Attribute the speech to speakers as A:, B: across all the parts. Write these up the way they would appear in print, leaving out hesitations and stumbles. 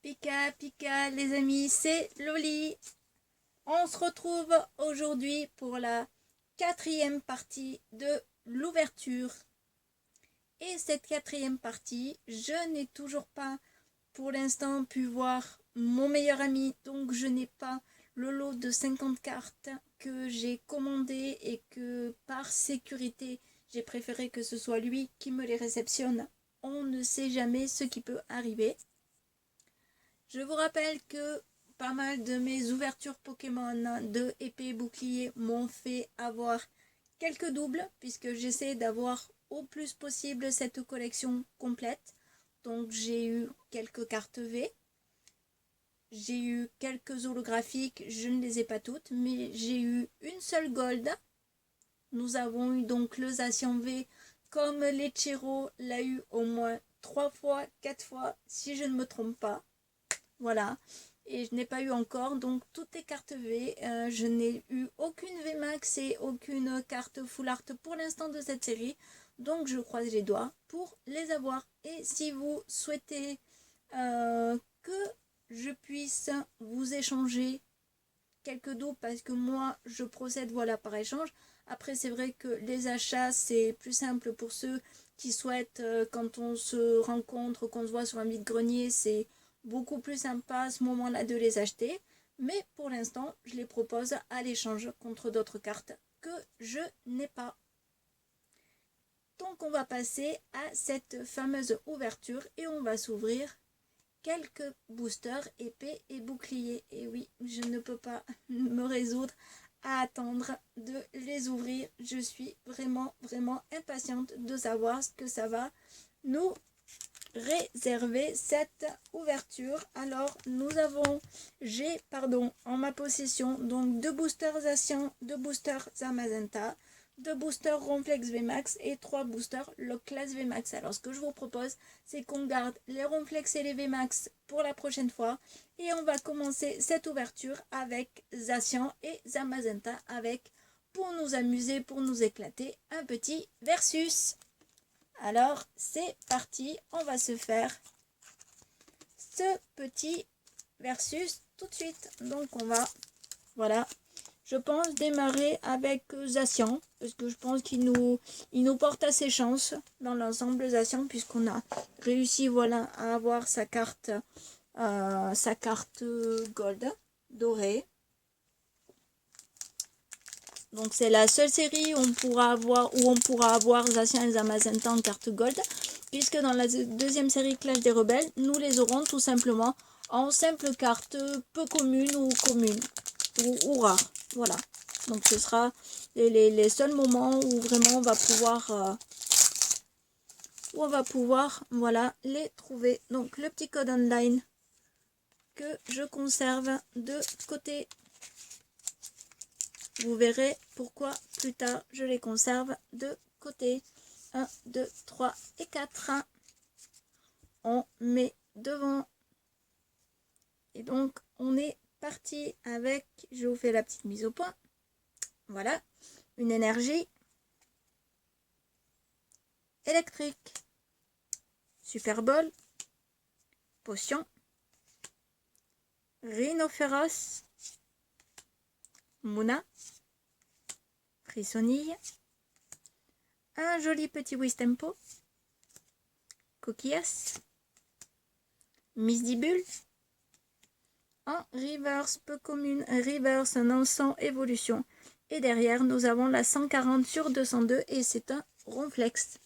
A: Pika pika les amis, c'est Loli. On se retrouve aujourd'hui pour la 4e partie de l'ouverture. Et cette 4e partie, je n'ai toujours pas pour l'instant pu voir mon meilleur ami. Donc je n'ai pas le lot de 50 cartes que j'ai commandé et que par sécurité, j'ai préféré que ce soit lui qui me les réceptionne. On ne sait jamais ce qui peut arriver. Je vous rappelle que pas mal de mes ouvertures Pokémon de épée bouclier m'ont fait avoir quelques doubles, puisque j'essaie d'avoir au plus possible cette collection complète. Donc j'ai eu quelques cartes V, j'ai eu quelques holographiques, je ne les ai pas toutes, mais j'ai eu une seule gold. Nous avons eu donc le Zacian V, comme Lechero l'a eu au moins 3 fois, 4 fois, si je ne me trompe pas. Voilà, et je n'ai pas eu encore donc toutes les cartes V. Je n'ai eu aucune VMAX et aucune carte Full Art pour l'instant de cette série. Donc je croise les doigts pour les avoir. Et si vous souhaitez que je puisse vous échanger quelques doubles, parce que moi je procède voilà par échange. Après c'est vrai que les achats c'est plus simple pour ceux qui souhaitent quand on se rencontre, qu'on se voit sur un vide-grenier, c'est beaucoup plus sympa à ce moment-là de les acheter. Mais pour l'instant, je les propose à l'échange contre d'autres cartes que je n'ai pas. Donc on va passer à cette fameuse ouverture et on va s'ouvrir quelques boosters épée et bouclier. Et oui, je ne peux pas me résoudre à attendre de les ouvrir. Je suis vraiment impatiente de savoir ce que ça va nous réserver cette ouverture. Alors j'ai en ma possession donc 2 boosters Zacian, 2 boosters Zamazenta, 2 boosters Ronflex VMAX et 3 boosters Lockless VMAX. Alors ce que je vous propose, c'est qu'on garde les Ronflex et les VMAX pour la prochaine fois et on va commencer cette ouverture avec Zacian et Zamazenta, avec, pour nous amuser, pour nous éclater, un petit versus. Alors c'est parti, on va se faire ce petit versus tout de suite. Donc on va, voilà, je pense démarrer avec Zacian, parce que je pense qu'il nous porte assez chance dans l'ensemble Zacian, puisqu'on a réussi voilà à avoir sa carte gold dorée. Donc c'est la seule série où on pourra avoir Zacian et Zamazenta en carte gold, puisque dans la deuxième série Clash des Rebelles, nous les aurons tout simplement en simple carte peu commune ou commune ou rare. Voilà. Donc ce sera les seuls moments où vraiment on va pouvoir voilà les trouver. Donc le petit code online que je conserve de côté. Vous verrez pourquoi plus tard je les conserve de côté. 1, 2, 3 et 4. On met devant. Et donc on est parti avec, je vous fais la petite mise au point. Voilà, une énergie électrique. Super Ball. Potion. Rhinophéros. Mouna. Frissonille. Un joli petit Wistempo. Coquillas. Misdibule. En reverse peu commune, reverse un encens évolution. Et derrière, nous avons la 140 sur 202 et c'est un Ronflex.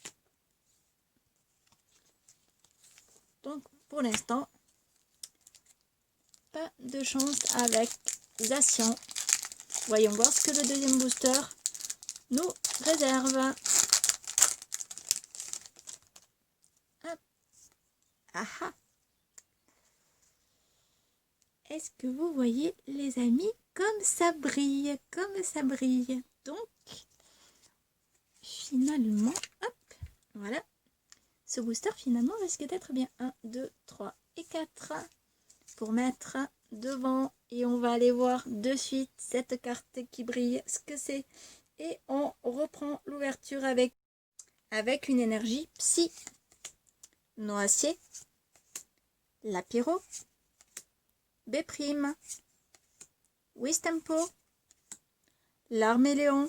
A: Donc pour l'instant, pas de chance avec Zacian. Voyons voir ce que le deuxième booster nous réserve. Hop. Aha. Est-ce que vous voyez les amis comme ça brille, Donc finalement, hop, voilà. Ce booster finalement risque d'être bien 1, 2, 3 et 4 pour mettre devant. Et on va aller voir de suite cette carte qui brille, ce que c'est. Et on reprend l'ouverture avec une énergie psy. Noacier. Lapiro. B', Wistempo, l'Arméléon,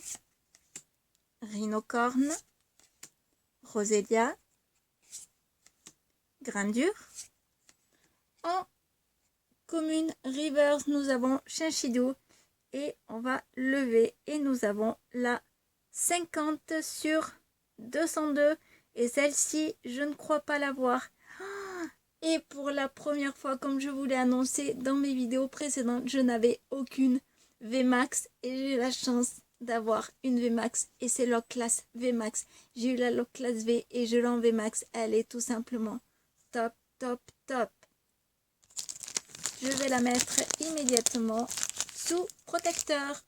A: Rhinocorne, Rosélia, Grindure. En commune Rivers, nous avons Chinchidou et on va lever et nous avons la 50 sur 202 et celle-ci, je ne crois pas l'avoir. Et pour la première fois, comme je vous l'ai annoncé dans mes vidéos précédentes, je n'avais aucune VMAX et j'ai eu la chance d'avoir une VMAX et c'est la classe VMAX. J'ai eu la classe V et je l'ai en VMAX. Elle est tout simplement top, top, top. Je vais la mettre immédiatement sous protecteur.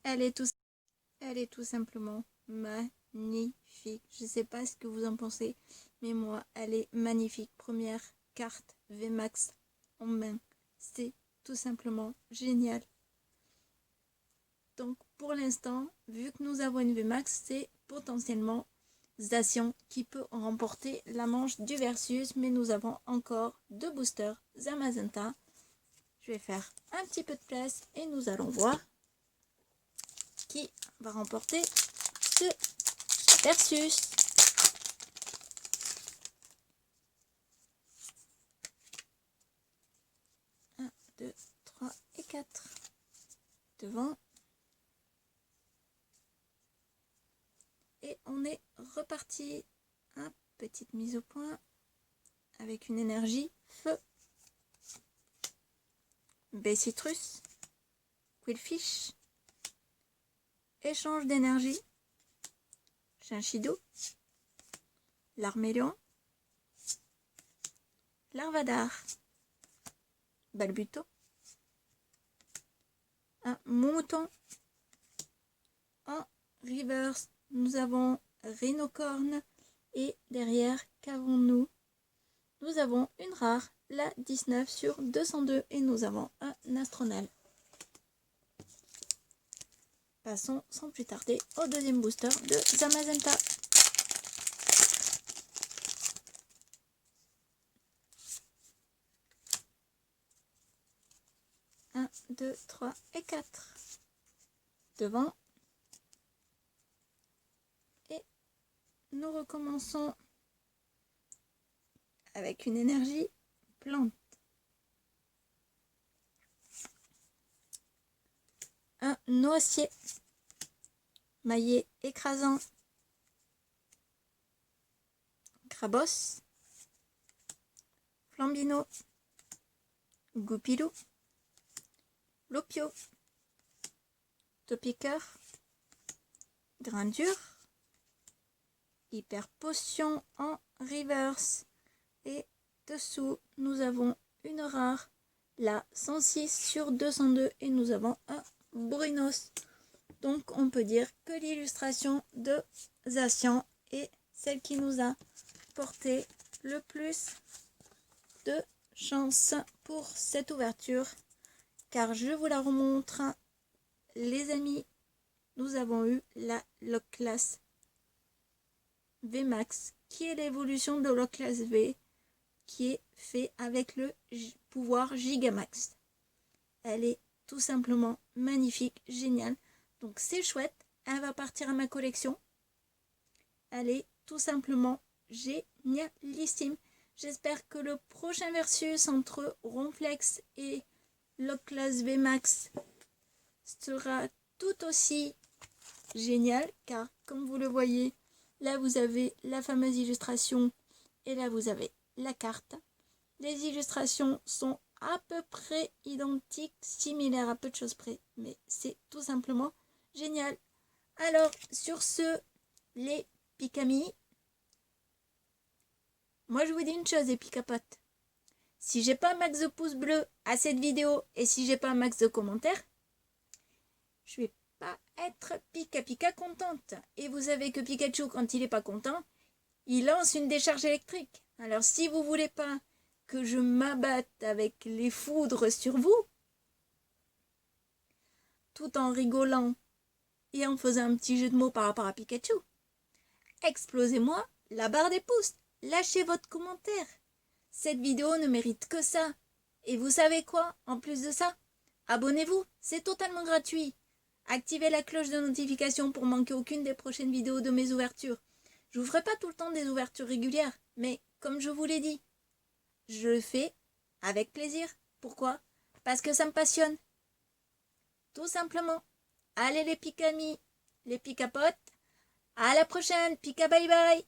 A: Elle est tout simplement magnifique. Je ne sais pas ce que vous en pensez, mais moi, elle est magnifique. Première carte VMAX en main. C'est tout simplement génial. Donc, pour l'instant, vu que nous avons une VMAX, c'est potentiellement Zacian qui peut remporter la manche du Versus. Mais nous avons encore 2 boosters Zamazenta. Je vais faire un petit peu de place et nous allons voir qui va remporter ce Versus. Un, 2, 3 et 4. Devant. Et on est reparti. Petite mise au point avec une énergie feu. B-Citrus, Quillfish, échange d'énergie, Chinchidou, l'Arméléon, Larvadar, Balbuto, un mouton. En reverse, nous avons Rhinocorne et derrière, qu'avons-nous? Nous avons une rare, la 19 sur 202 et nous avons un Astronal. Passons sans plus tarder au deuxième booster de Zamazenta. Un, 2, 3 et 4. Devant. Et nous recommençons avec une énergie plante. Un noisetier, maillet écrasant, Crabos, Flambino, Goupilou, Lopio, Topiqueur, Grindure, Hyper Potion en reverse. Et dessous, nous avons une rare, la 106 sur 202 et nous avons un Brunos. Donc on peut dire que l'illustration de Zacian est celle qui nous a porté le plus de chance pour cette ouverture. Car je vous la remontre, les amis, nous avons eu la Lock Class VMAX qui est l'évolution de Lock Class V qui est fait avec le pouvoir Gigamax. Elle est tout simplement magnifique, géniale. Donc c'est chouette, elle va partir à ma collection. Elle est tout simplement génialissime. J'espère que le prochain versus entre Ronflex et Lock Class VMAX sera tout aussi génial. Car comme vous le voyez, là vous avez la fameuse illustration et là vous avez la carte. Les illustrations sont à peu près identiques, similaires à peu de choses près, mais c'est tout simplement génial. Alors, sur ce, les Pikamis, moi je vous dis une chose, les Picapotes. Si j'ai pas un max de pouces bleus à cette vidéo et si j'ai pas un max de commentaires, je vais pas être pika contente. Et vous savez que Pikachu, quand il est pas content, il lance une décharge électrique. Alors si vous voulez pas que je m'abatte avec les foudres sur vous, tout en rigolant et en faisant un petit jeu de mots par rapport à Pikachu, explosez-moi la barre des pouces, lâchez votre commentaire. Cette vidéo ne mérite que ça. Et vous savez quoi? En plus de ça, abonnez-vous, c'est totalement gratuit. Activez la cloche de notification pour manquer aucune des prochaines vidéos de mes ouvertures. Je vous ferai pas tout le temps des ouvertures régulières, mais comme je vous l'ai dit, je le fais avec plaisir. Pourquoi? Parce que ça me passionne. Tout simplement. Allez les picamis, les picapotes, à la prochaine, pica bye bye.